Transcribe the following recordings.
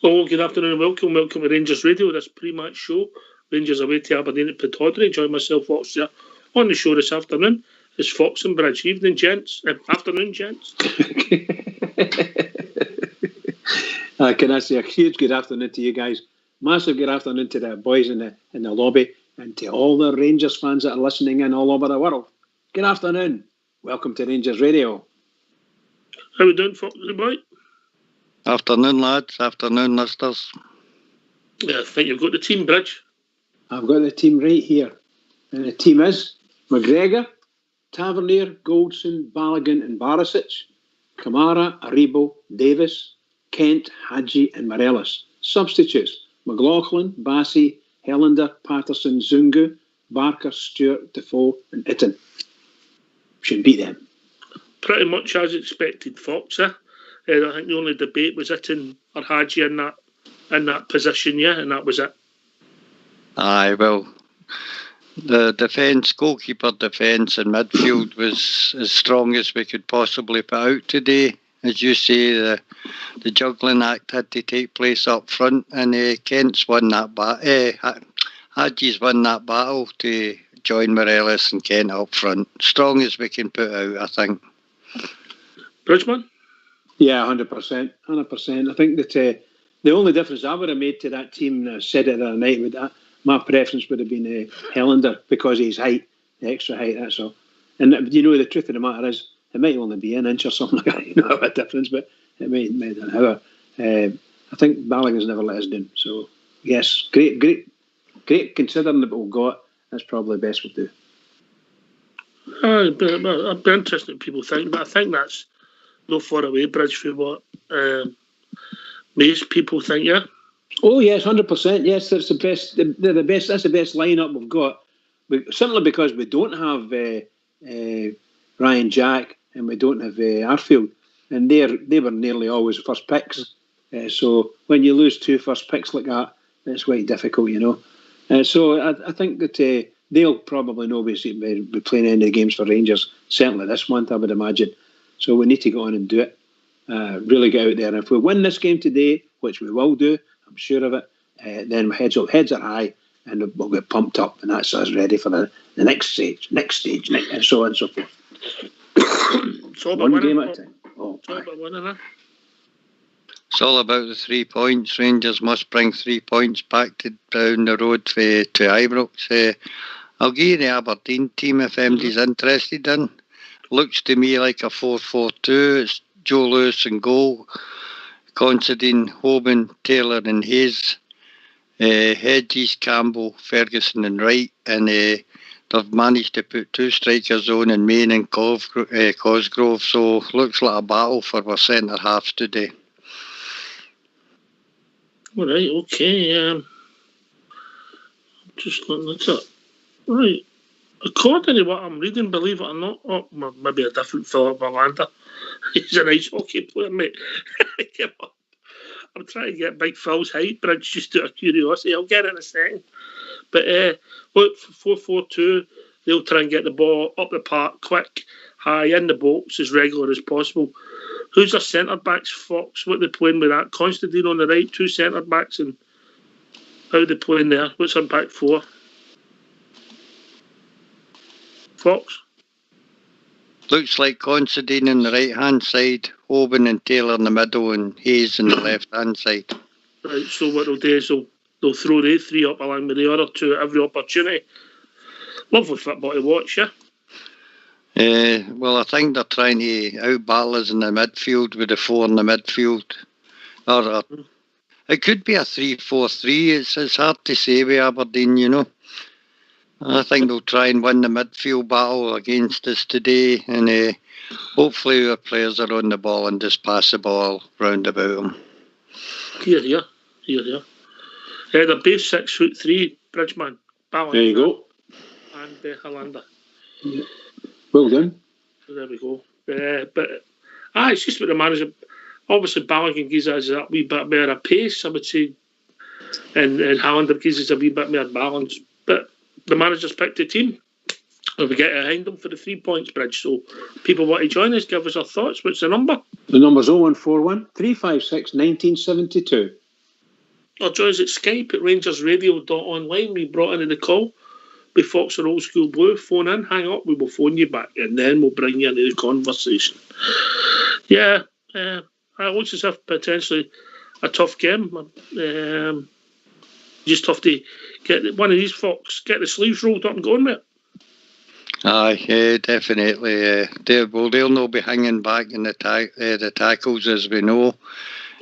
Oh, good afternoon and welcome to Rangers Radio, this pre-match show. Rangers away to Aberdeen at PT1. Join myself, Fox, here on the show this afternoon. It's Fox and Bridge. Evening, gents. Afternoon, gents. Can I say a huge good afternoon to you guys? Massive good afternoon to the boys in the lobby and to all the Rangers fans that are listening in all over the world. Good afternoon. Welcome to Rangers Radio. How we doing, Fox, boy? Afternoon, lads. Afternoon, listeners. Yeah, I think you've got the team, Bridge. I've got the team right here. And the team is McGregor, Tavernier, Goldson, Balogun and Barisic, Kamara, Aribo, Davis, Kent, Hadji and Morelos. Substitutes: McLaughlin, Bassey, Helander, Patterson, Zungu, Barker, Stewart, Defoe and Itten. Should beat them. Pretty much as expected, Fox, eh? I think the only debate was Itten or Hadji in that position, yeah, and that was it. Aye, well, the goalkeeper defence and midfield was as strong as we could possibly put out today. As you say, the juggling act had to take place up front, and Kent's won that Hadji's won that battle to join Morelos and Kent up front. Strong as we can put out, I think. Bridgman? Yeah, 100%. 100%. I think that the only difference I would have made to that team, I said it the other night, with that, my preference would have been Helander because of his height, the extra height, that's all. And the truth of the matter is, it might only be an inch or something like that, have a difference, but it might not. However, I think Balogun's never let us down. So, yes, great considering that we've got, that's probably the best we'll do. I'd be interested in what people think, but I think that's no far away, Bridge, for what most people think, yeah? Oh, yes, 100%. Yes, that's the best. They're the best. That's the best lineup we've got. Simply because we don't have Ryan Jack and we don't have Arfield, and they were nearly always first picks. So when you lose two first picks like that, it's quite difficult, So I think that they'll probably not be playing any games for Rangers, certainly this month, I would imagine. So we need to go on and do it. Really get out there. And if we win this game today, which we will do, I'm sure of it, then heads are high and we'll get pumped up, and that's us ready for the next stage, and so on and so forth. It's all about one winning, game at a time. Oh, it's all about winning, eh? It's all about the 3 points. Rangers must bring 3 points back down the road to Ibrox. I'll give you the Aberdeen team if MD's interested in. Looks to me like a 4-4-2. It's Joe Lewis in goal, Considine, Hoban, Taylor and Hayes, Hedges, Campbell, Ferguson and Wright, and they've managed to put 2 strikers on in Main and Cosgrove, so looks like a battle for our centre halves today. All right, okay. Just looking at it. Right. According to what I'm reading, believe it or not, maybe a different Philip Verlander. He's a nice hockey player, mate. I'm trying to get Big Phil's height, but it's just out of curiosity. I'll get it in a second. But look, 4-4-2, they'll try and get the ball up the park quick, high, in the box, as regular as possible. Who's their centre-backs, Fox? What are they playing with that? Considine on the right, 2 centre-backs, and how are they playing there? What's their back 4? Fox? Looks like Considine on the right-hand side, Hoban and Taylor in the middle, and Hayes on the left-hand side. Right, so what they'll do is they'll throw the 3 up along with the other 2 at every opportunity. Lovely football to watch, yeah? Well, I think they're trying to outbattle us in the midfield with the 4 in the midfield. It could be a 3-4-3. It's hard to say with Aberdeen, I think they'll try and win the midfield battle against us today, and hopefully our players are on the ball and just pass the ball round about them. Here. They're base 6'3", Bridgman, Ballon. There you go. And Hollander. Yeah. Well done. So there we go. But it's just what the manager. Obviously, Balogun gives us a wee bit more of pace, I would say, and Hollander gives us a wee bit more balance. But the manager's picked a team. And we get behind them for the 3 points, Bridge. So people want to join us, give us our thoughts. What's the number? The number's 0141 356 1972. Or join us at Skype at RangersRadio.online. We brought into the call. Be Fox or Old School Blue. Phone in, hang up, we will phone you back, and then we'll bring you into the conversation. Yeah, it looks as if potentially a tough game. Just have to get one of these Fox, get the sleeves rolled up and going with it. Aye, definitely. They'll not be hanging back in the tackles, as we know.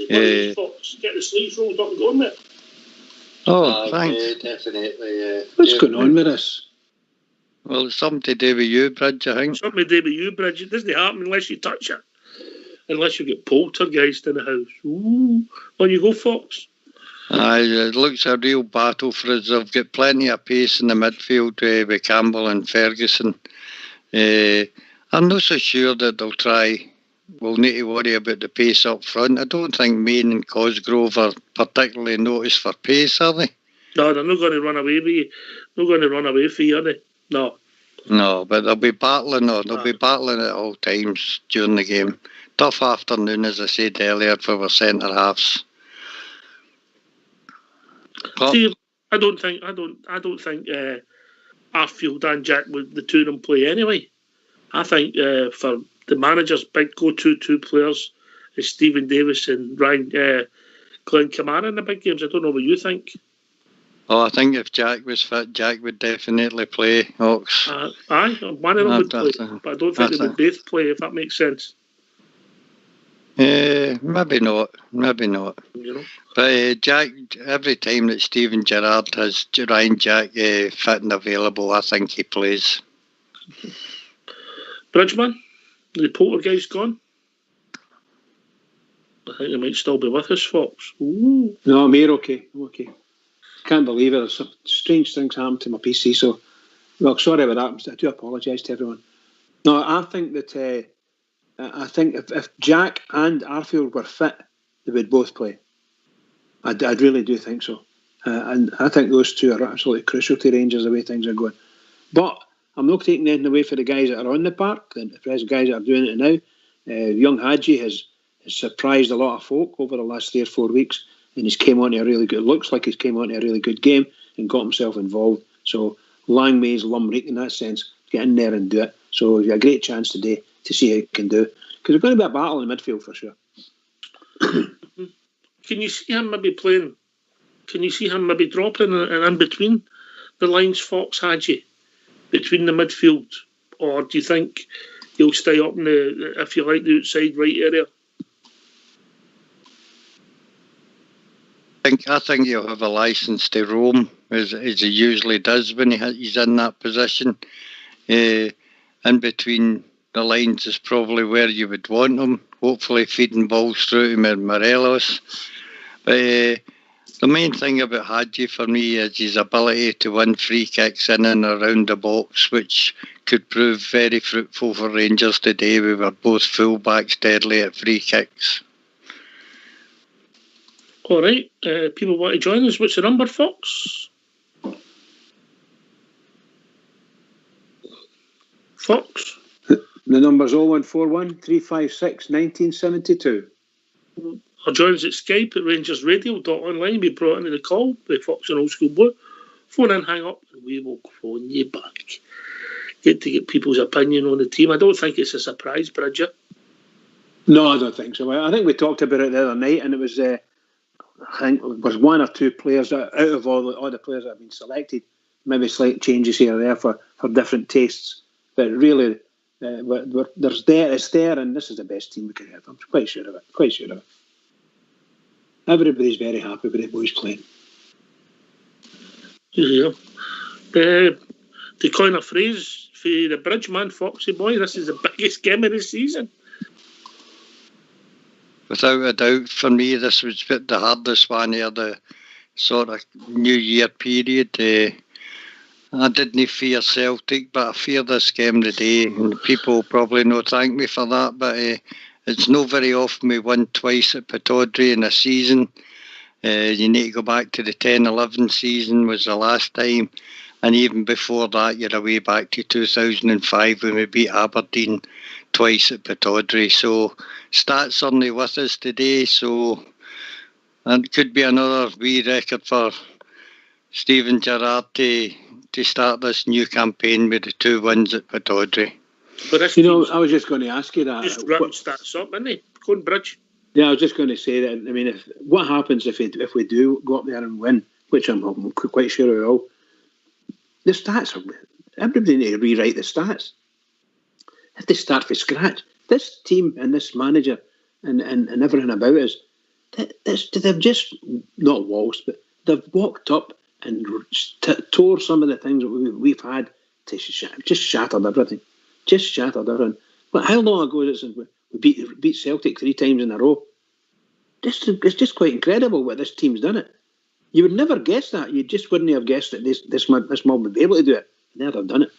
Fox, get the sleeves rolled up and going with it. Oh, thanks. Definitely. What's going on with us? Well, it's something to do with you, Bridge, I think. Something to do with you, Bridge. It doesn't happen unless you touch it. Unless you get poltergeist in the house. Ooh. On you go, Fox. Aye, it looks a real battle for us. They've got plenty of pace in the midfield with Campbell and Ferguson. I'm not so sure that they'll try. We'll need to worry about the pace up front. I don't think Main and Cosgrove are particularly noticed for pace, are they? No, they're not going to run away with you. Not going to run away for you, are they? No. No, but they'll be battling. They'll be battling at all times during the game. Tough afternoon, as I said earlier, for our centre halves. See, I don't think Arfield and Jack would the two of them play anyway. I think for the manager's big go-to two players is Stephen Davis and Glenn Kamara in the big games. I don't know what you think. Oh, I think if Jack was fit, Jack would definitely play, Ox. Aye, one of them would play, but I don't think they would both play, if that makes sense. Maybe not. You know? But Jack, every time that Steven Gerrard has Ryan Jack fit and available, I think he plays. Bridgman, the poltergeist gone? I think they might still be with us, Fox. Ooh. No, I'm here, okay. Can't believe it. There's some strange things happened to my PC, so, well, sorry about that. I do apologise to everyone. No, I think that if Jack and Arfield were fit, they would both play. I really do think so. And I think those two are absolutely crucial to Rangers the way things are going. But I'm not taking anything away for the guys that are on the park, and the guys that are doing it now. Young Hadji has surprised a lot of folk over the last 3 or 4 weeks, and he's came on to a really good, looks like he's came on to a really good game and got himself involved. So Langmay's Lumreek in that sense, get in there and do it. So you've got a great chance today to see how he can do. Because there's going to be a battle in the midfield for sure. Can you see him maybe playing? Can you see him maybe dropping and in between the lines, Fox, Hadji, between the midfield? Or do you think he'll stay up in the, if you like, the outside right area? I think he'll have a licence to roam, as he usually does when he's in that position. In between the lines is probably where you would want him, hopefully feeding balls through to Morelos. But the main thing about Hadji for me is his ability to win free kicks in and around the box, which could prove very fruitful for Rangers today. We were both full-backs deadly at free kicks. All right, people want to join us. What's the number, Fox? Fox? The number's 0141 356 1972. Or join us at Skype at RangersRadio.online. Be brought into the call by Fox and Old School Blue. Phone in, hang up, and we will phone you back. Get people's opinion on the team. I don't think it's a surprise, Bridget. No, I don't think so. I think we talked about it the other night, and it was I think it was 1 or 2 players out of all the players that have been selected. Maybe slight changes here or there for different tastes, but really, it's there, and this is the best team we could have. I'm quite sure of it. Everybody's very happy with the boys playing. Yeah. To coin a phrase for the bridge man, Foxy boy, this is the biggest game of the season. Without a doubt, for me, this was the hardest one here, the sort of New Year period. I didn't fear Celtic, but I fear this game today, and people probably no thank me for that, but it's not very often we win twice at Pittodrie in a season. You need to go back to the 10-11 season was the last time, and even before that you're away back to 2005 when we beat Aberdeen twice at Pittodrie. So stats certainly with us today, so it could be another wee record for Stephen Gerrard to start this new campaign with the 2 wins at Pittodrie. But I was just going to ask you that. Just written stats up, isn't he? Going bridge. Yeah, I was just going to say that. I mean, what happens if we do go up there and win, which I'm quite sure we will. The stats everybody need to rewrite the stats. If they start from scratch, this team and this manager and everything about us, they've just not waltzed, but they've walked up and tore some of the things that we've had to just shattered everything. Just shattered everything. But how long ago is it since we beat Celtic 3 times in a row? It's just quite incredible what this team's done it. You would never guess that. You just wouldn't have guessed that this mob would be able to do it. Now they've done it.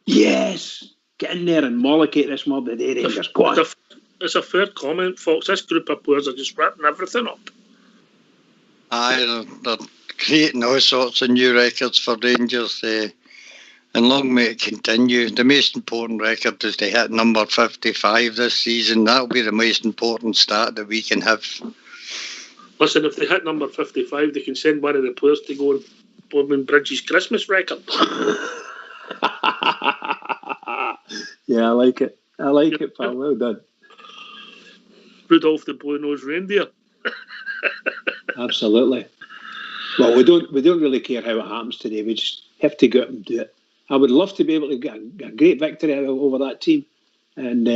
Yes! Get in there and mollocate this mob today, Rangers. Go on. It's a fair comment, Fox. This group of players are just ripping everything up. Aye, they're creating all sorts of new records for Rangers. And long may it continue. The most important record is to hit number 55 this season. That'll be the most important stat that we can have. Listen, if they hit number 55, they can send one of the players to go and blow Bridges' Christmas record. Yeah, I like it. I like it, pal. Well done. Rudolph the Blue-Nosed Reindeer. Absolutely. Well, we don't really care how it happens today. We just have to go out and do it. I would love to be able to get a great victory over that team and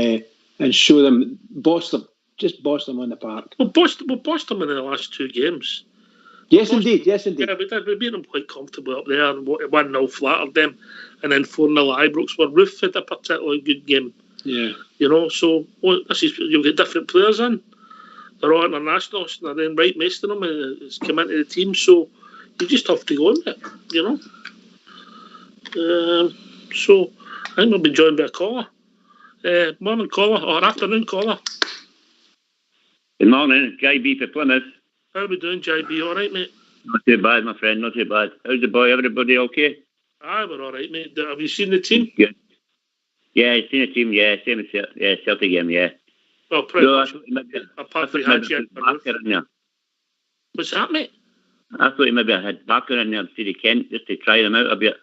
show them, boss them on the park. We bossed them in the last 2 games. Yes, indeed. Yeah, we did. We beat them quite comfortably up there and 1-0 flattered them, and then 4-0 Ibrox. Where Roof had a particularly good game. Yeah. So you'll get different players in. They're all internationals, and then right most of them has come into the team, so you just have to go in it, So I think we'll be joined by a caller. Morning caller, or afternoon caller. Good morning, it's JB for Plymouth. How are we doing, JB? All right, mate? Not too bad, my friend, not too bad. How's the boy? Everybody okay? Aye, we're all right, mate. Have you seen the team? Good. Yeah, I've seen the team, yeah. Same as Celtic game, yeah. Well, pretty much. Apart from Hadji. What's that, mate? I thought maybe I had Barker in there instead of Kent just to try them out a bit.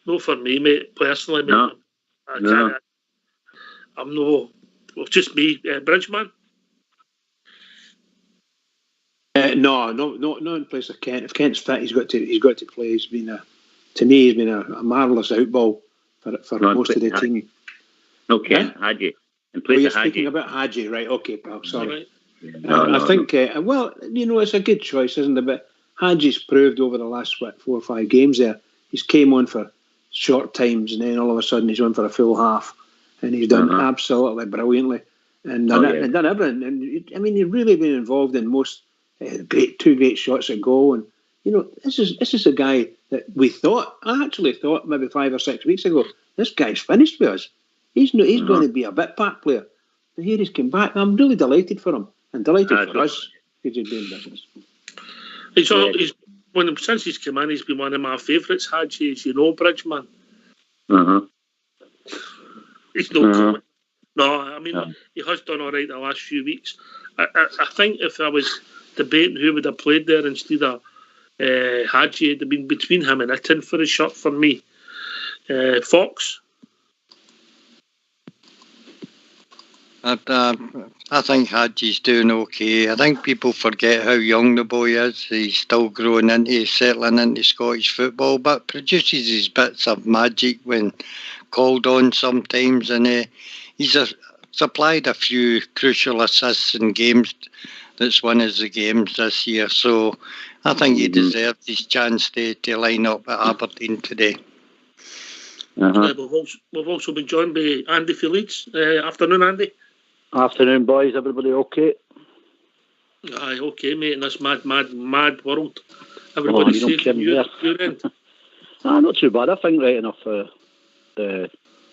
No, for me, mate. Personally, mate. No. I'm no. Well, just me, Bridgeman. No, in place of Kent. If Kent's fit, he's got to play. He's been a marvellous outball for most of the team. No, Kent, yeah? Hadji. In place you're of Hadji. Speaking about Hadji, right? Okay, pal. Sorry. Right. I think. Well, it's a good choice, isn't it? But Hadji's proved over the last 4 or 5 games there. He's came on for short times, and then all of a sudden he's on for a full half, and he's done absolutely brilliantly, and done everything. And I mean, he's really been involved in most 2 great shots at goal. And this is a guy that I actually thought maybe 5 or 6 weeks ago, this guy's finished with us. He's going to be a bit part player. And here he's come back. I'm really delighted for him and delighted for us because he's doing business. Since he's come in, he's been one of my favourites, Hadji, as you know, Bridgeman. He's no comment. No, I mean, he has done all right the last few weeks. I think if I was debating who would have played there instead of Hadji, it'd have been between him and Itten for a shot for me. Fox? I think Hadji's doing okay. I think people forget how young the boy is. He's still settling into Scottish football, but produces his bits of magic when called on sometimes. And he's supplied a few crucial assists in games that's won us the games this year. So I think he deserved his chance to line up at Aberdeen today. We've also been joined by Andy for Leeds. Afternoon, Andy. Afternoon, boys. Everybody okay? Aye, okay, mate. In this mad world, everybody's safe from your end. Not too bad. I think right enough.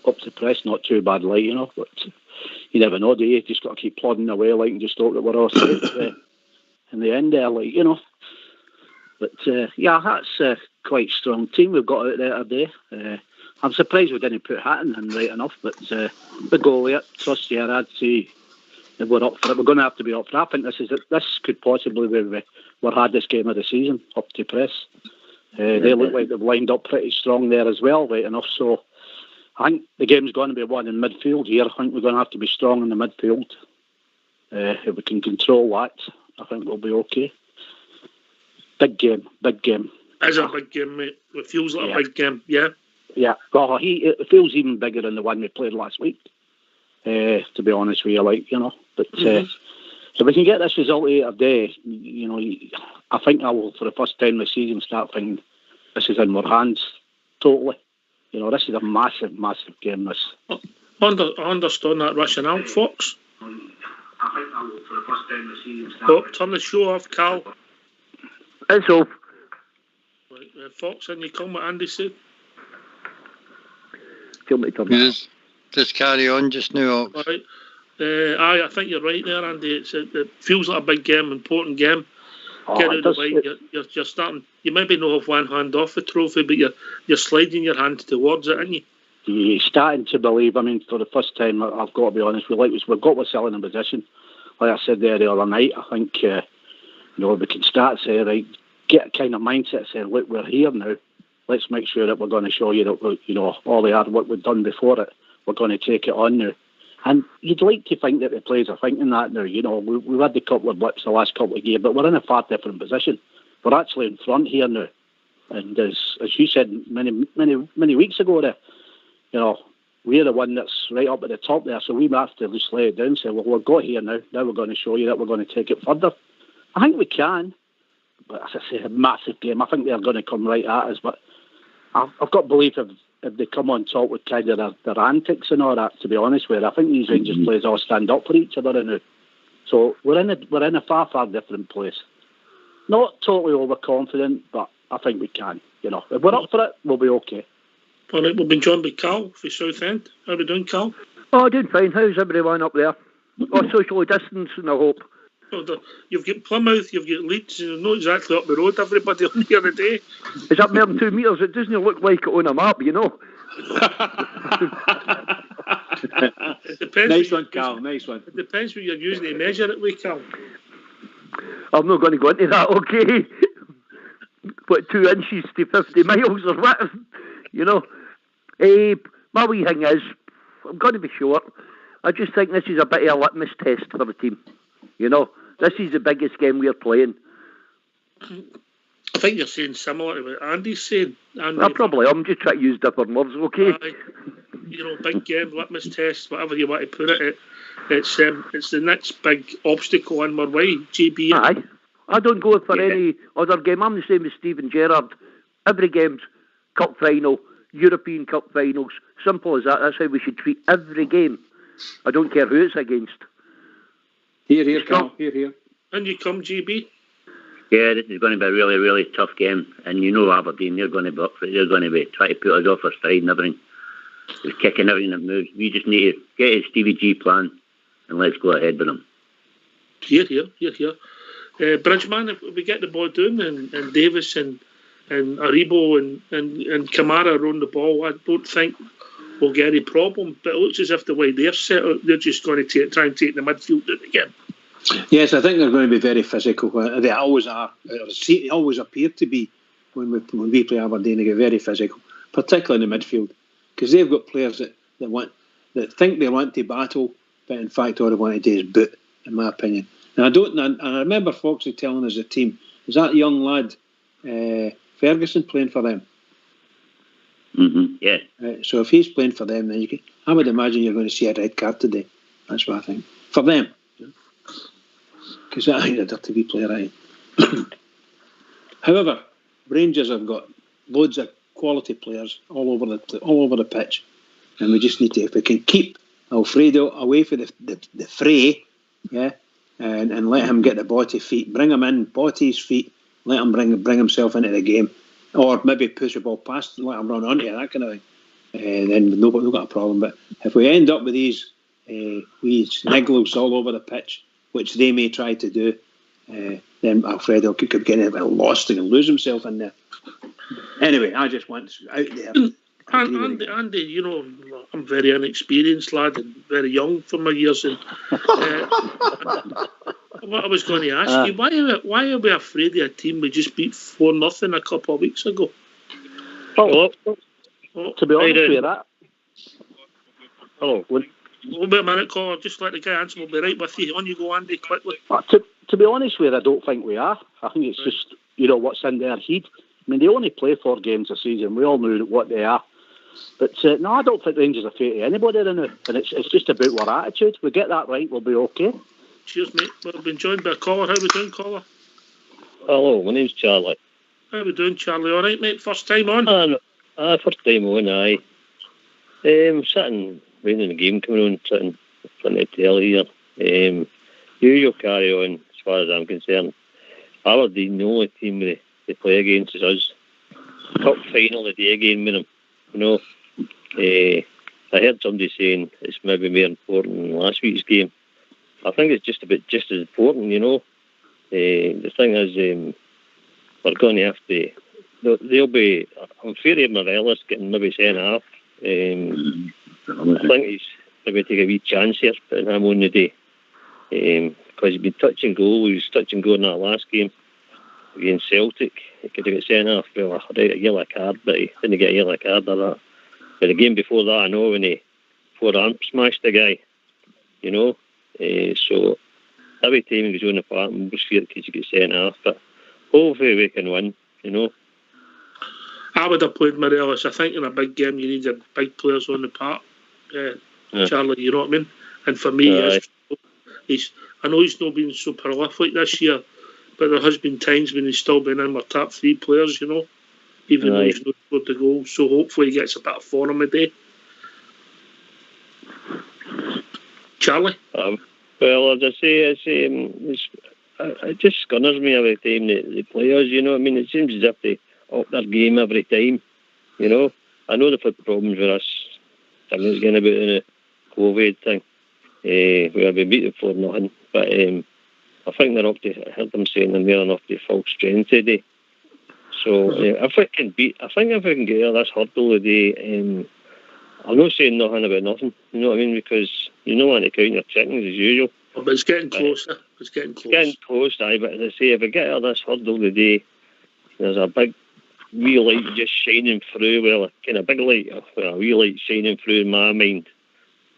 Up to press, not too bad, like, you know. But you never know, do you? Just got to keep plodding away, like, and just hope that we're all safe in the end there, like, you know. But yeah, that's quite a strong team we've got out there today. I'm surprised we didn't put Hatton in right enough, but the goalie, trust you, I'd say if we're up for it. We're going to have to be up for it. I think this could possibly be our hardest game of the season, up to press. They look like they've lined up pretty strong there as well, right enough. So I think the game's going to be won in midfield here. I think we're going to have to be strong in the midfield. If we can control that, I think we'll be okay. Big game. It's a big game, mate. It feels like a big game, yeah. Yeah, well, it feels even bigger than the one we played last week, to be honest with you, like, you know. But if we can get this result here today, you know, I think I will, for the first time this season, start thinking this is in our hands, totally. You know, this is a massive game, this. I understand that rationale, Fox. I think I will, for the first time this season, start turn the show off, Cal. It's off. Right, Fox, and you come with Andy said. Just carry on just now. Right. I think you're right there, Andy. It feels like a big game, important game. Get out of the way. You're starting. You maybe not have one hand off the trophy, but you're sliding your hand towards it, aren't you? You're starting to believe. I mean, for the first time, I've got to be honest. We've got ourselves in a position. Like I said there the other night, I think you know, we can start saying, right, get a kind of mindset saying, look, we're here now. Let's make sure that we're going to show you that we're, you know, all the hard work we've done before it, we're going to take it on now. And you'd like to think that the players are thinking that now. You know, we've had a couple of blips the last couple of years, but we're in a far different position. We're actually in front here now. And as you said many weeks ago there, you know, we're the one that's right up at the top there, so we have to just lay it down and say, well, we've got here now. Now we're going to show you that we're going to take it further. I think we can. But as I say, a massive game. I think they're going to come right at us. But I've got belief if they come on top with kind of their antics and all that, to be honest with you. I think these Rangers players all stand up for each other now. So we're in a far different place. Not totally overconfident, but I think we can. You know, if we're up for it, we'll be okay. All right, we've been joined by Cal for Southend. How are we doing, Cal? Oh, doing fine. How's everyone up there? Socially distancing, I hope. You've got Plymouth, you've got Leeds, you're not exactly up the road, everybody on here today. Is that more than 2 metres? It doesn't look like it on a map, you know. Nice one, Cal, nice one. It depends what you're using to measure it with, Cal. I'm not going to go into that, okay? What, 2 inches to 50 miles or what? You know. My wee thing is, I'm going to be short. I just think this is a bit of a litmus test for the team. You know, this is the biggest game we're playing. I think you're saying similar to what Andy's saying. I'm just trying to use different words, okay? You know, big game, litmus test, whatever you want to put it. It's the next big obstacle in my way, GB. Aye. I don't go for any other game. I'm the same as Stephen Gerrard. Every game's cup final, European Cup finals. Simple as that. That's how we should treat every game. I don't care who it's against. Here, Carl. Here. And you come, GB? Yeah, this is going to be a really, really tough game. And you know Aberdeen, they're going to be up for it. They're going to be trying to put us off our stride and everything. Just kicking everything that moves. We just need to get his Stevie G plan and let's go ahead with him. Here. Bridgeman, if we get the ball down and Davis and Aribo and Kamara are on the ball, I don't think we'll get any problem. But it looks as if the way they're set up, they're just going to try and take the midfield out again. Yes, I think they're going to be very physical. They always are. They always appear to be when we play Aberdeen. They get very physical, particularly in the midfield, because they've got players that think they want to battle, but in fact all they want to do is boot, in my opinion. And I remember Foxy telling us the team, is that young lad Ferguson playing for them? Mm-hmm. Yeah. So if he's playing for them, then I would imagine you're going to see a red card today. That's what I think. For them. Because I think they're dirty wee player, right? However, Rangers have got loads of quality players all over the pitch, and we just need to, if we can keep Alfredo away from the fray, yeah, and let him get the body feet, bring him in, body his feet, let him bring himself into the game, or maybe push the ball past, let him run onto it, that kind of thing. Then nobody's got a problem. But if we end up with these wee sniggles all over the pitch, which they may try to do, then Alfredo could get a bit lost and lose himself in there. Anyway, I just want out there. Andy, you know, I'm very inexperienced lad and very young for my years. And what I was going to ask you, why are we afraid of a team we just beat 4-0 a couple of weeks ago? To be honest with that. Hello. Wait a minute, caller. Just let the guy answer. We'll be right with you. On you go, Andy, quickly. To be honest with you, I don't think we are. I think it's just, you know, what's in their head. I mean, they only play 4 games a season. We all know what they are. But no, I don't think Rangers are fair to anybody right now. And it's just about our attitude. We get that right, we'll be okay. Cheers, mate. We've been joined by a caller. How we doing, caller? Hello, my name's Charlie. How we doing, Charlie? All right, mate? First time on? First time on, aye. Sitting, waiting the game coming on, sitting in front of the telly here. You'll carry on, as far as I'm concerned. Aberdeen, the only team they play against is us. Cup final the day again with them. You know, I heard somebody saying it's maybe more important than last week's game. I think it's just as important, you know. The thing is, we're going to have to. They'll be. I'm afraid of Morelos getting maybe sent off. I think he's maybe take a wee chance here putting him on the day. Because he's been touch and go. He was touch and go in that last game against Celtic. He could have got sent off. Well, I got a yellow card, but he didn't get a yellow card or that. But the game before that, I know when he forearm smashed the guy, you know. So every time he goes on the park, I'm just scared because he gets sent off. But hopefully we can win, you know. I would have played Morelos. I think in a big game you need big players on the park. Charlie, you know what I mean? And for me, I know he's not been so prolific this year, but there has been times when he's still been in my top 3 players, you know, even though he's not scored the goal. So hopefully he gets a bit of form a day. Charlie? Well, as I say, it just scunners me every time the players, you know. I mean, it seems as if they up their game every time, you know. I know they've had problems with us. I mean, it's getting about the COVID thing. Where we beat them 4-0, but I think they're up to. I heard them saying they're near enough to full strength today. So if we can get out of this hurdle today, I'm not saying nothing about nothing. You know what I mean? Because you don't want to count your chickens as usual. But it's getting closer. It's getting close, aye. But as I say, if we get out of this hurdle today, there's a big wee light just shining through. Well, a kind of big light, a wee light shining through in my mind.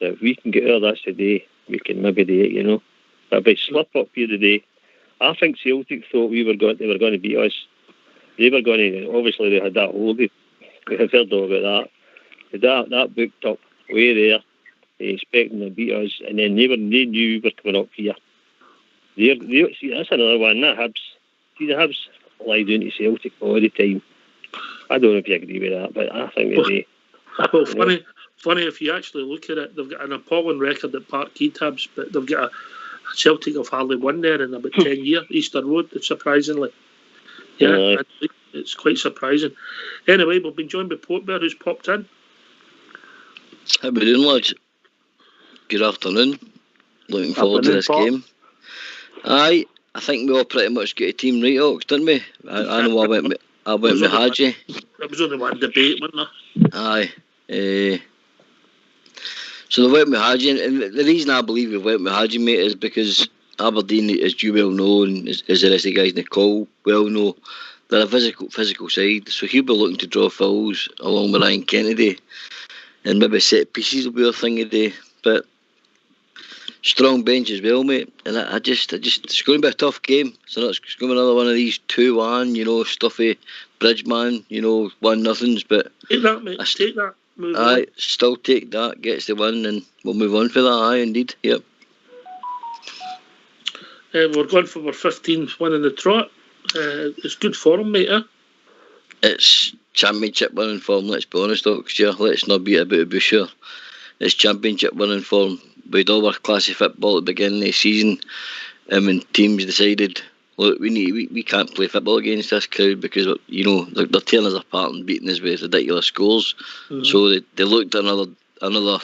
That if we can get out of this today, we can maybe do it, you know. But if we slip up here today, I think Celtic thought they were going to beat us. They were going to, obviously they had that holding. We had heard all about that. They had that booked up way there, expecting to beat us, and then they knew we were coming up here. See, that's another one, that Hibs. See, the Hibs lie down to Celtic all the time. I don't know if you agree with that, but I think they do. Well, funny if you actually look at it, they've got an appalling record at Parkhead Hibs, but they've got a Celtic have hardly won there in about 10 years, Easter Road, surprisingly. Yeah, it's quite surprising. Anyway, we've been joined by Portbear, who's popped in. How we doing, lads? Good afternoon. Looking forward to this game. Aye, I think we all pretty much get a team right, Ox, didn't we? I know I went with Hadji. There was only one debate, wasn't there? Aye. So they went with Hadji, and the reason I believe we went with Hadji, mate, is because Aberdeen, as you well know, and as the rest of the guys in the call well know, they're a physical side. So he'll be looking to draw fouls along with Ryan Kennedy, and maybe set pieces will be a thing today. But strong bench as well, mate. And I just it's going to be a tough game. So it's going to be another one of these 2-1, you know, stuffy Bridgeman, you know, 1-0s. But take that, mate. Take that. move on. Aye, still take that, gets the win, and we'll move on for that. Aye, indeed. Yep. We're going for our 15th win in the trot. It's good form, mate, eh? It's championship winning form, let's be honest, Oxford. Let's not beat about the bush here. It's championship winning form. We'd all our classy football at the beginning of the season, when teams decided, look, we can't play football against this crowd because, you know, they're tearing us apart and beating us with ridiculous scores. Mm-hmm. So they looked at another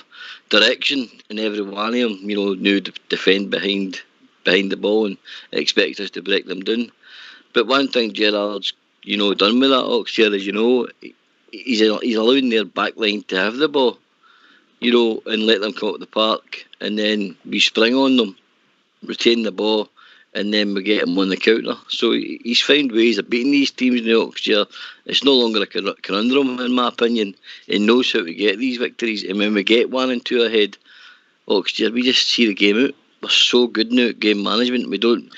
direction, and every one of them, you know, knew to defend behind the ball and expect us to break them down. But one thing Gerrard's, you know, done with that Oxford is, you know, he's allowing their back line to have the ball, you know, and let them come up the park, and then we spring on them, retain the ball, and then we get him on the counter. So he's found ways of beating these teams in the Oxford. It's no longer a conundrum, in my opinion. He knows how to get these victories, and when we get 1 and 2 ahead, Oxford, we just see the game out. We're so good now at game management. We don't.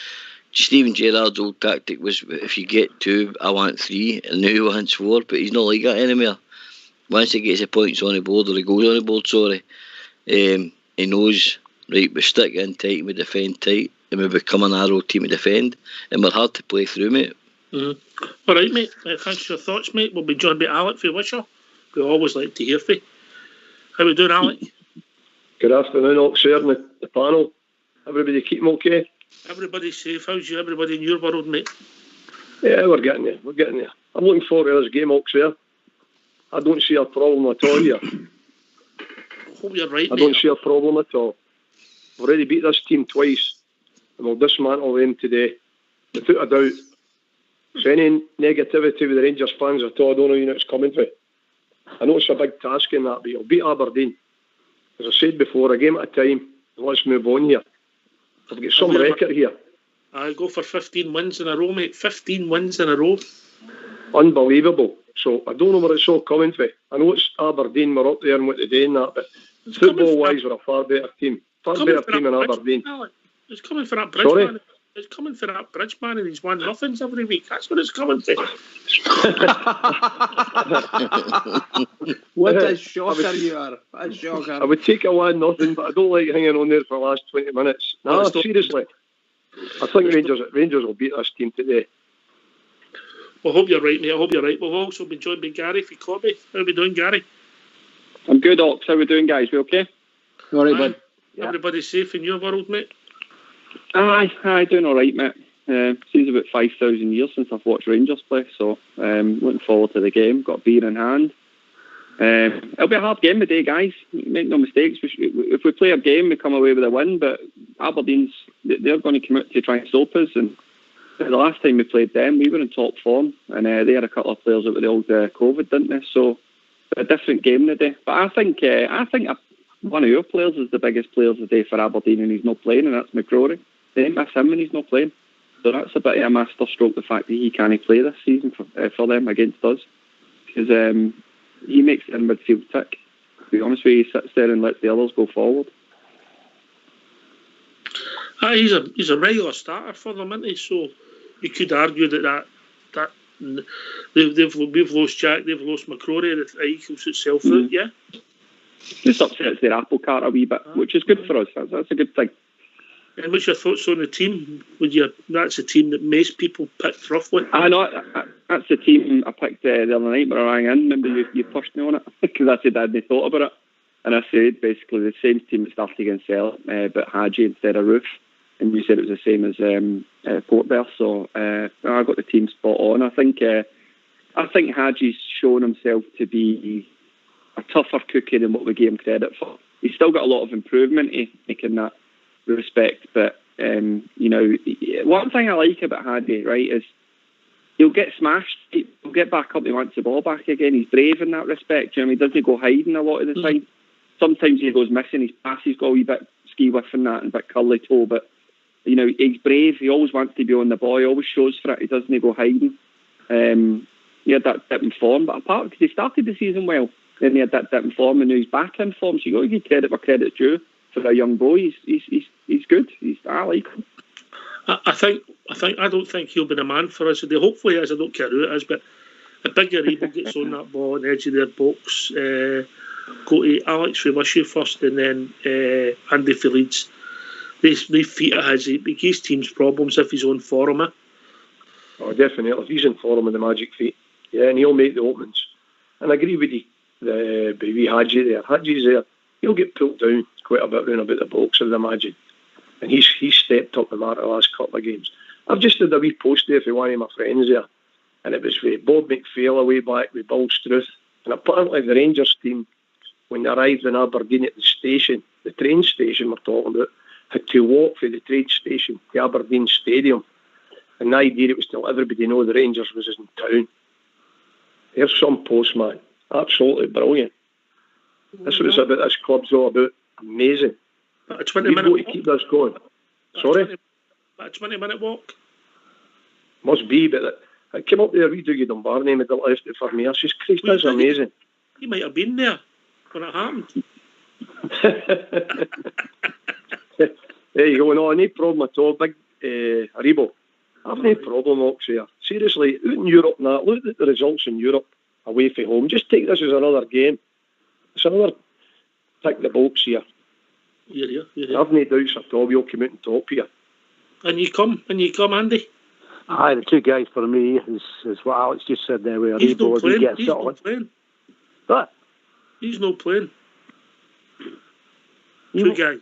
Steven Gerrard's old tactic was, if you get 2, I want 3, and now he wants 4, but he's not like that anymore. Once he gets the points on the board, or he goes on the board, he knows, right, we stick in tight and we defend tight, and we become an arrow team to defend, and we're hard to play through, mate. Mm-hmm. All right, mate. Thanks for your thoughts, mate. We'll be joined by Alec for Wisher. We always like to hear from you. How we doing, Alec? Good afternoon, Oxford and the panel. Everybody keeping okay? Everybody's safe. How's you? Everybody in your world, mate? Yeah, we're getting there. I'm looking forward to this game, Oxford. I don't see a problem at all here. I hope you're right, I mate. don't see a problem at all. We've already beat this team twice, and we'll dismantle them today, without a doubt. So any negativity with the Rangers fans at all, I don't know where it's coming from. I know it's a big task in that, but you'll beat Aberdeen. As I said before, a game at a time. Let's move on here. I've got some record here. I go for 15 wins in a row, mate. 15 wins in a row. Unbelievable. So I don't know where it's all coming from. I know it's Aberdeen, we're up there and what they do and that, but football-wise, we're a far better team. Far better team than Aberdeen. It's coming for that bridge, man. It's coming for that bridge, man, and he's won nothings every week. That's what it's coming for. What a shocker you are. What a shocker. I would take a 1-0, but I don't like hanging on there for the last 20 minutes. No, seriously. I think Rangers will beat this team today. Well, I hope you're right, mate. I hope you're right. We've also been joined by Gary for Cobby. How are we doing, Gary? I'm good, Ox. How are we doing, guys? We okay? All right, bud. Yeah. Everybody's safe in your world, mate? Aye, doing all right, mate. Seems about 5,000 years since I've watched Rangers play, so looking forward to the game. Got a beer in hand. It'll be a hard game today, guys. Make no mistakes. If we play a game, we come away with a win, but Aberdeen's, they're going to come out to try and stop us. And the last time we played them, we were in top form, and they had a couple of players out with the old COVID, didn't they? So a different game today. But I think one of your players is the biggest player today for Aberdeen, and he's not playing, and that's McCrory. They miss him when he's not playing. So that's a bit of a masterstroke, the fact that he can't play this season for them against us. Because he makes their midfield tick. To be honest with you, he sits there and lets the others go forward. He's a regular starter for them, isn't he? So you could argue that we've lost Jack, they've lost McCrory, and it equals itself out, yeah? Just upsets their apple cart a wee bit, which is good for us. That's a good thing. And what's your thoughts on the team? That's a team that most people picked roughly. I know, that's the team I picked the other night when I rang in. Remember you pushed me on it? Because I said I hadn't thought about it. And I said basically the same team that started against Cell, but Hadji instead of Roof. And you said it was the same as Port Bell. So I got the team spot on. I think Hadji's shown himself to be a tougher cookie than what we gave him credit for. He's still got a lot of improvement to make in that respect, but one thing I like about Hadji, right, is he'll get smashed, he'll get back up, he wants the ball back again. He's brave in that respect. He doesn't go hiding a lot of the time. Sometimes he goes missing, his passes go a wee bit ski whiff and that, and a bit curly toe, but he's brave. He always wants to be on the ball, he always shows for it, he doesn't go hiding. He had that dip in form, but apart because he started the season well, then he had that dip in form, and now he's back in form, so you got to give credit where credit's due. For a young boy, he's good. I like him. I don't think he'll be the man for us today. Hopefully, he is. I don't care who it is, but A bigger Aribo gets on that ball on the edge of their box. Go to Alex from Wishy first, and then Andy for Leeds. They feet of his, he gives teams problems if he's on form. Oh, definitely. If he's in form with the magic feet, yeah, and he'll make the openings. And I agree with you, the wee Hadji there. Hadji's there. He'll get pulled down quite a bit round about the box, I would imagine. And he's stepped up the mark the last couple of games. I've just had a wee post there for one of my friends there, and it was with Bob McPhail away back with Bill Struth. And apparently the Rangers team, when they arrived in Aberdeen at the station, the train station we're talking about, had to walk from the train station to Aberdeen Stadium. And the idea it was to let everybody know the Rangers was in town. There's some post, man. Absolutely brilliant. This was about this club's all about. Amazing. About a 20-minute walk. To keep this going. Sorry? About a 20-minute walk. Must be, but I came up there, wee Dougie Dumbarton with the left it for me. I said, Christ, that's amazing. You might have been there when it happened. There you go. No problem at all. Big Aribo. I've no problem, Ox, here. Seriously, out in Europe and that, look at the results in Europe away from home. Just take this as another game. It's another tick the box here. You're here. I've no doubts at all. We'll come out on top here. And you come, Andy? Aye, the two guys for me is what Alex just said there. Where He's not playing. He's not playing. What? He's not playing. Two guys.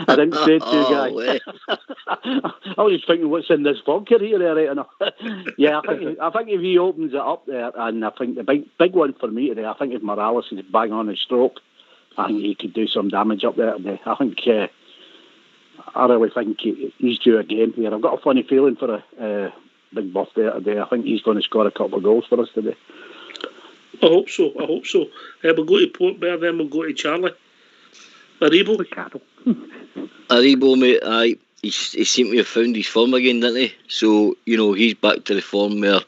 I didn't say two guys. I was just thinking, what's in this vodka here, right enough. Yeah, I think if he opens it up there, and I think the big one for me today, I think if Morales is bang on his stroke, I think he could do some damage up there today. I think I really think he's due a game here. I've got a funny feeling for a big buff there today. I think he's going to score a couple of goals for us today. I hope so. We'll go to Port Bear, then we'll go to Charlie. Aribo, mate, aye. He seemed to have found his form again, didn't he? So, he's back to the form where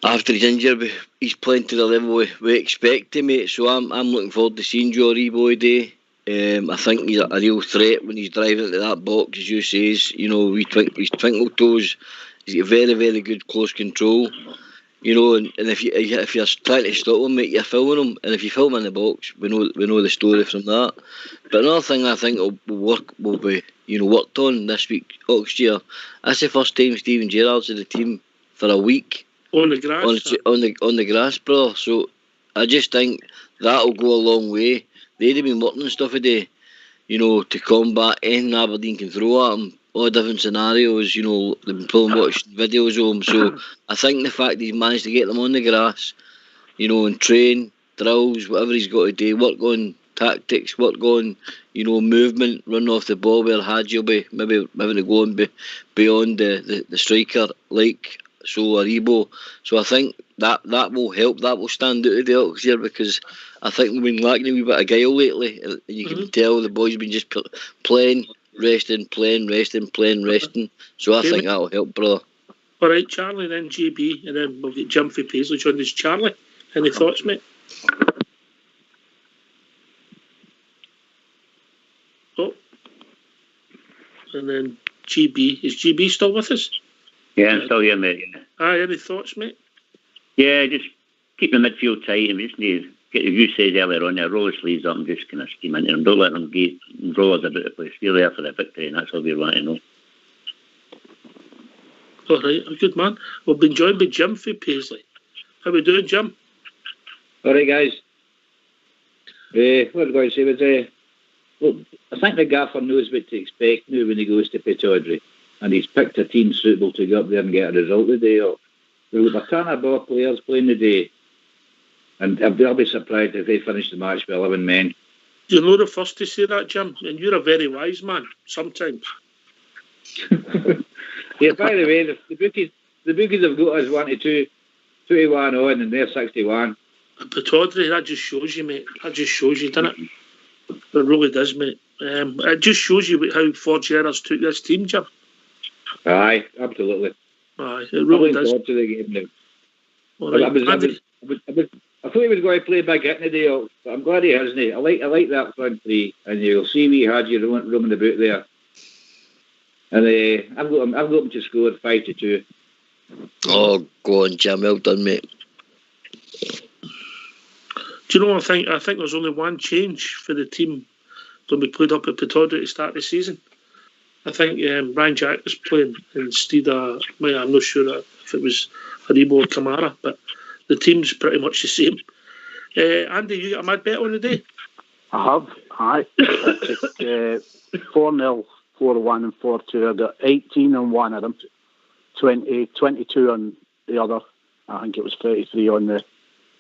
after his injury, he's playing to the level we expect him, mate. So I'm looking forward to seeing Joe Aribo today. I think he's a real threat when he's driving into that box, as you say. His twinkle toes, he's got very, very good close control. And if you're trying to stop him, mate, you're filming him. And if you film in the box, we know the story from that. But another thing I think will be worked on this week, Oxyear. That's the first time Steven Gerrard's in the team for a week. On the grass. On the grass, brother. So I just think that'll go a long way. They'd have been working on stuff today, to combat anything Aberdeen can throw at them. All different scenarios, they've been pulling watching videos of him. So I think the fact he's managed to get them on the grass, and train, drills, whatever he's got to do, work on tactics, work on, movement, run off the ball where Hadji will be maybe to go and be beyond the striker like Aribo. So I think that will help, that will stand out of the Ox here, because I think we've been lacking a wee bit of guile lately, and you can tell the boys have been just playing, resting. So I think that'll help, brother. All right, Charlie, then GB, and then we'll get Jim for Paisley joined us. Charlie, any thoughts, mate? Oh, and then GB. Is GB still with us? Yeah, I'm still here, mate. Aye, any thoughts, mate? Yeah, just keep the midfield tight, and we just need to get, as you said earlier on there, roll the sleeves up and just kind of steam into them. Don't let them get rollers about the place. We're there for the victory, and that's all we want to know. All right, a good man. We've been joined by Jim for Paisley. How we doing, Jim? All right, guys. What I was going to say was, well, I think the gaffer knows what to expect now when he goes to Pittodrie, and he's picked a team suitable to go up there and get a result today. We've got a ton of ball players playing today, and I'll be surprised if they finish the match with 11 men. You're not the first to say that, Jim, and you're a very wise man, sometimes. Yeah, by the way, the bookies have got us 1-2, 21 on, and they're 61. Pittodrie, that just shows you, mate. That just shows you, doesn't it? It really does, mate. It just shows you how far Gerrard's took this team, Jim. Aye, absolutely. Aye, it really does. I'm looking forward to the game now. Right. I thought he was going to play big hitting today, but I'm glad he hasn't. I like that front three, and you'll see me Hadji roaming about there. And I've got him to score 5-2. Oh, go on, Jim. Well done, mate. Do you know, I think there's only one change for the team when we played up at Pittodrie to start the season. I think Ryan Jack was playing instead of, well, I'm not sure if it was Haribo or Kamara, but the team's pretty much the same. Andy, you got a mad bet on the day? I have, aye. 4-0, 4-1 and 4-2. I got 18 on one of them, 22 on the other. I think it was 33 on the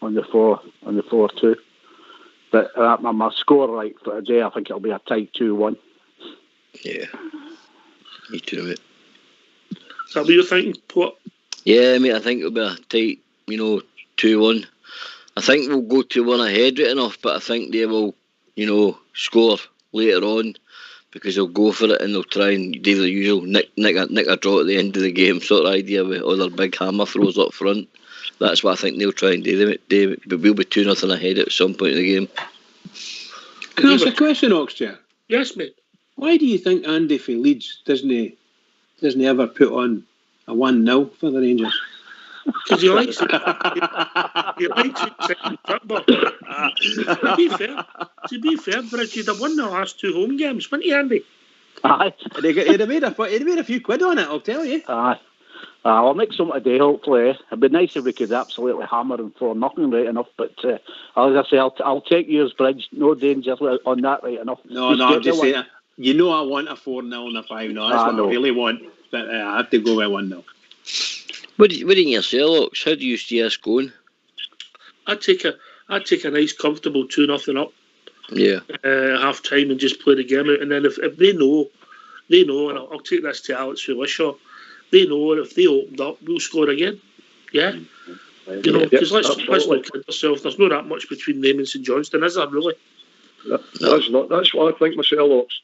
4-2. But my score right for today, I think it'll be a tight 2-1. Yeah. Me too, mate. Is that what you're thinking? What? Yeah, mate, I think it'll be a tight, 2-1. I think we'll go 2-1 ahead right enough, but I think they will, score later on because they'll go for it and they'll try and do the usual nick a draw at the end of the game sort of idea with all their big hammer throws up front. That's what I think they'll try and do, but we'll be 2-0 ahead at some point in the game. Can I ask a question, Oxchair? Yes, mate. Why do you think Andy for Leeds doesn't ever put on a 1-0 for the Rangers? Because he likes it. He likes it in football. To be fair, Bridge, you'd have won the last 2 home games, wouldn't you, Andy? Aye. He'd have made a few quid on it, I'll tell you. Aye. I'll make some today, hopefully. It'd be nice if we could absolutely hammer him for nothing right enough, but as I say, I'll take yours, Bridge. No danger on that right enough. No, I'm just saying, I want a 4-0 and a 5-0. That's what I really want, but I have to go with 1-0. What do you think yourself, Ox? How do you see us going? I'd take a nice, comfortable 2-0 up. Yeah. Half time and just play the game out. And then if they know, and I'll take this to Alex Wishaw, they know if they opened up, we'll score again. Yeah. Because let's look at ourselves. There's not that much between them and St Johnstone, is there, really? No. That's what I think myself, Ox.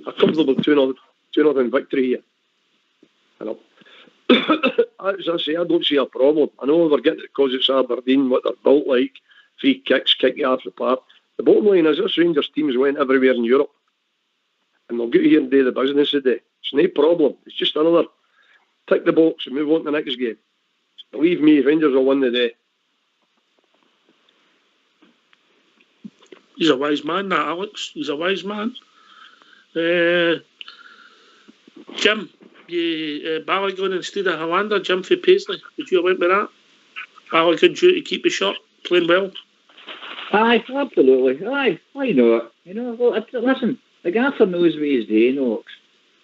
A comfortable 2-0 victory here. As I say, I don't see a problem. I know we're getting it because it's Aberdeen, what they're built like, free kicks, kick you off the park. The bottom line is this Rangers team's went everywhere in Europe. And they'll get here and do the business today. It's no problem. It's just another tick the box and move on to the next game. Believe me, Rangers will win the day. He's a wise man, that Alex. He's a wise man. Jim, Balogun instead of Hollander, Jim for Paisley. Would you have went with that? Balogun due to keep the shot, playing well. Aye, absolutely. Aye, why not? Well, listen, the gaffer knows what he's doing, Ox.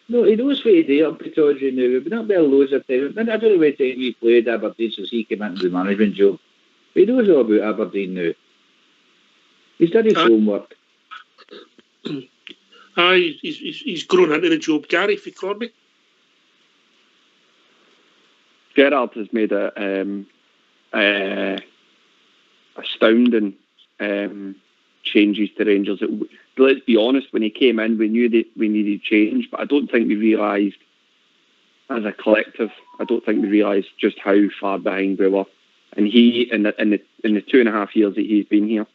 No, he knows what he's doing up to Todry now. We've been up there loads of times. I don't know what time he played Aberdeen since he came into the management job. But he knows all about Aberdeen now. He's done his homework. Aye, he's grown into the job. Gary for Corby. Gerrard has made a astounding changes to Rangers. Let's be honest, when he came in, we knew that we needed change, but I don't think we realised, as a collective, just how far behind we were. And he, in the 2.5 years that he's been here,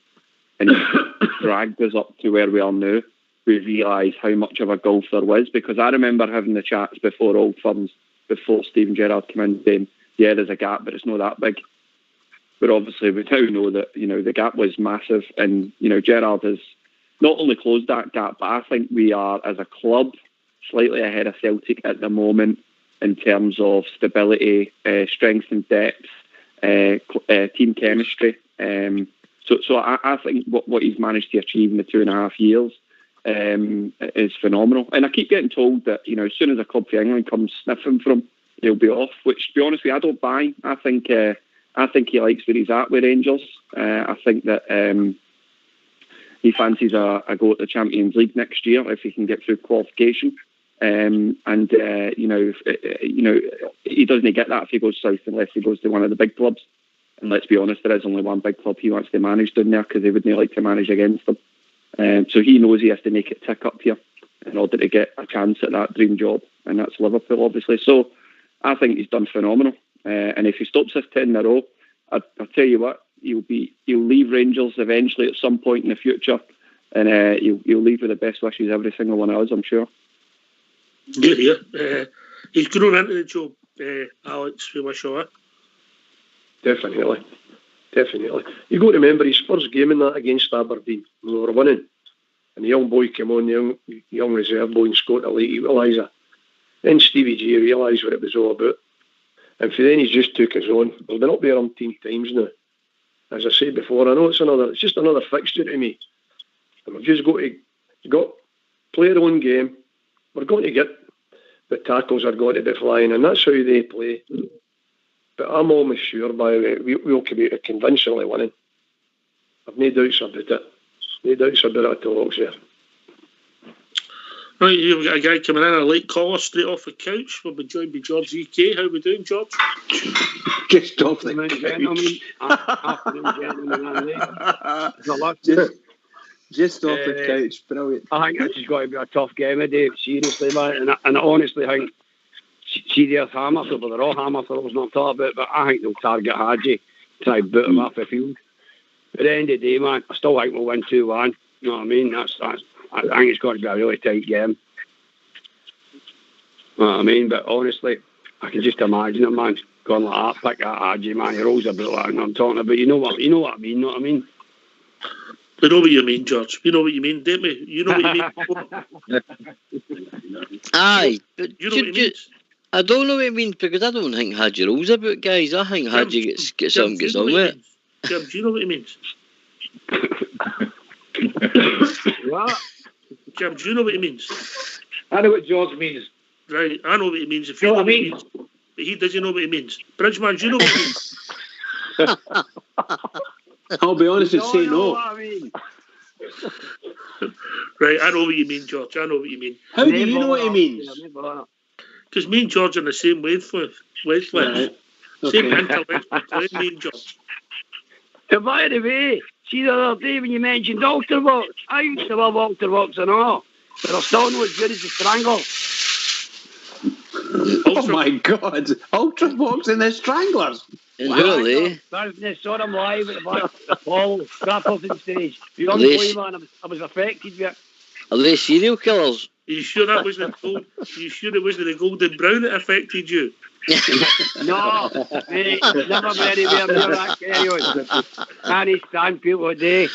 and he's dragged us up to where we are now, we realised how much of a gulf there was. Because I remember having the chats before Old Firms, before Steven Gerrard came in, saying, yeah, there's a gap, but it's not that big. But obviously we now know that, the gap was massive. And, Gerrard has not only closed that gap, but I think we are, as a club, slightly ahead of Celtic at the moment in terms of stability, strength and depth, team chemistry. So I think what he's managed to achieve in the 2.5 years is phenomenal. And I keep getting told that, as soon as a club for England comes sniffing from, he'll be off, which, to be honest with you, I don't buy. I think he likes where he's at with Rangers. I think that he fancies a go at the Champions League next year if he can get through qualification. He doesn't get that if he goes south unless he goes to one of the big clubs. And let's be honest, there is only one big club he wants to manage down there because they wouldn't like to manage against them. So he knows he has to make it tick up here in order to get a chance at that dream job, and that's Liverpool, obviously. So I think he's done phenomenal. And if he stops this 10 in a row, I'll tell you what, he'll leave Rangers eventually at some point in the future, and he'll leave with the best wishes every single one of us, I'm sure. Yeah. He's grown into the job. Alex, we wish you. Definitely. You got to remember his first game in that against Aberdeen, we were winning. And the young boy came on, the young reserve boy and scored a late equaliser. Then Stevie G realised what it was all about. And for then he's just took us on. We've been up there umpteen times now. As I said before, I know it's just another fixture to me. And we've just got to play our own game. We're going to get the tackles are going to be flying, and that's how they play. But I'm almost sure we'll be convincingly winning. I've no doubts about it. No doubts about it at all, sir. Right, you've got a guy coming in, a late caller, straight off the couch. We'll be joined by George EK. How are we doing, George? Just off the couch. Just off the couch. Brilliant. I think this is going to be a tough game today, seriously, man. And I honestly think, see, there's hammer throws, but they're all hammer throws, not talking about, but I think they'll target Hadji, try to boot him off the field. At the end of the day, man, I still think we'll win 2-1. You know what I mean? I think it's going to be a really tight game. You know what I mean? But honestly, I can just imagine it, man, going like that, pick at Hadji, man. He rolls about like that, I'm talking about. You know what I mean? Know what I mean? We know what you mean, George. We know what you mean, don't we? You know what you mean. Aye, but you know what it means. I don't know what it means because I don't think Hadji rolls about, guys. I think Hadji gets on with it. Jim, do you know what it means? What? Jim, do you know what it means? I know what George means. Right, I know what it means. If you know what it means, but he doesn't know what it means. Bridgeman, do you know what it means? I'll be honest and say no. Right, I know what you mean, George. I know what you mean. How do you know what it means? Because me and George are on the same wavelength. Right. Same intellect, me and George. And by the way, see the other day when you mentioned Ultravox, I used to love Ultravox and all, but they're still not as good as the Strangle. Oh my God! Ultravox and the Stranglers. Really? I saw them live at the back of the Paul, crap off the stage. You honestly, man, I was affected with it. Are they serial killers? Are you sure that wasn't Are you sure it wasn't the golden brown that affected you? No, mate, never been anywhere near that carry on. Can't stand people a day.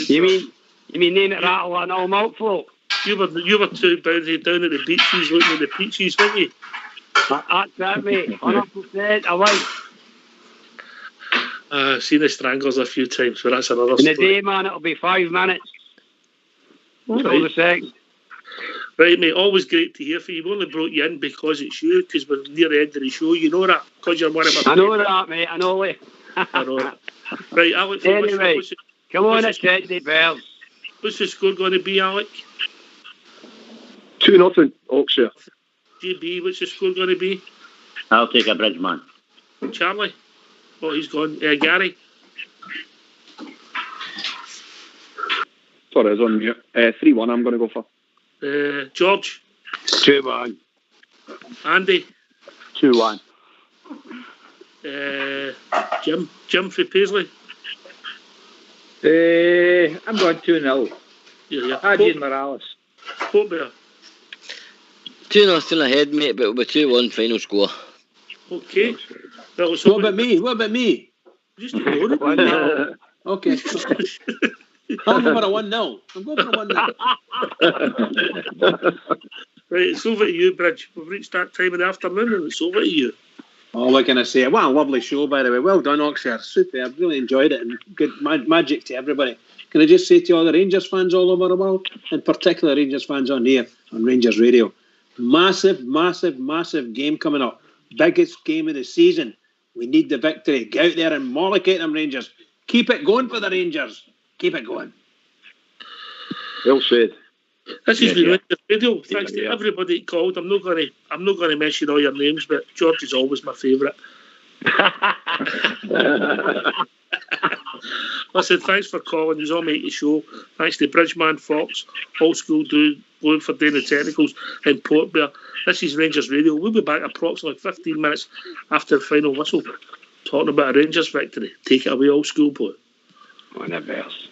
You mean name it rattle and all mouth float? You were too bouncy down at the beaches looking at the peaches, weren't you? That's that, mate. 100% I was. I've seen the Stranglers a few times, but that's another story. In story. the day, man, it'll be 5 minutes. Right. All the second. Right, mate, always great to hear from you. We only brought you in because it's you, because we're near the end of the show. You know that? Because you're one of my I know that, mate. I know it. I know it. Right, Alex, anyway, come on, it's Saturday, Bells. What's the score going to be, Alec? 2-0, Oxford. JB, what's the score going to be? I'll take a Bridgeman. Charlie? Oh, he's gone. Gary? Sorry, I was on mute. 3-1 I'm going to go for. George? 2-1. Andy? 2-1. Jim for Paisley? I'm going 2-0. Yeah. Hadji Morales. Port Bear? 2-0 ahead, mate, but it'll be 2-1 final score. Okay. Well, what about me? Just ignore it. Okay. I'm going for a 1-0. I'm going for a 1-0. Right, it's over to you, Bridge. We've reached that time in the afternoon and it's over to you. Oh, what can I say? What a lovely show, by the way. Well done, Oxford. Super. I've really enjoyed it and good magic to everybody. Can I just say to all the Rangers fans all over the world, in particular Rangers fans on here, on Rangers Radio, massive game coming up. Biggest game of the season. We need the victory. Get out there and mollicate them, Rangers. Keep it going for the Rangers. Keep it going. Well said. This has been Rangers Radio. Thanks to everybody that called. I'm not going to mention all your names, but George is always my favourite. Listen, thanks for calling. You all make the show. Thanks to Bridgeman, Fox, Old School Blue for doing the technicals, and Port Bear. This is Rangers Radio. We'll be back approximately 15 minutes after the final whistle, talking about a Rangers victory. Take it away, Old School Blue. On the Bears.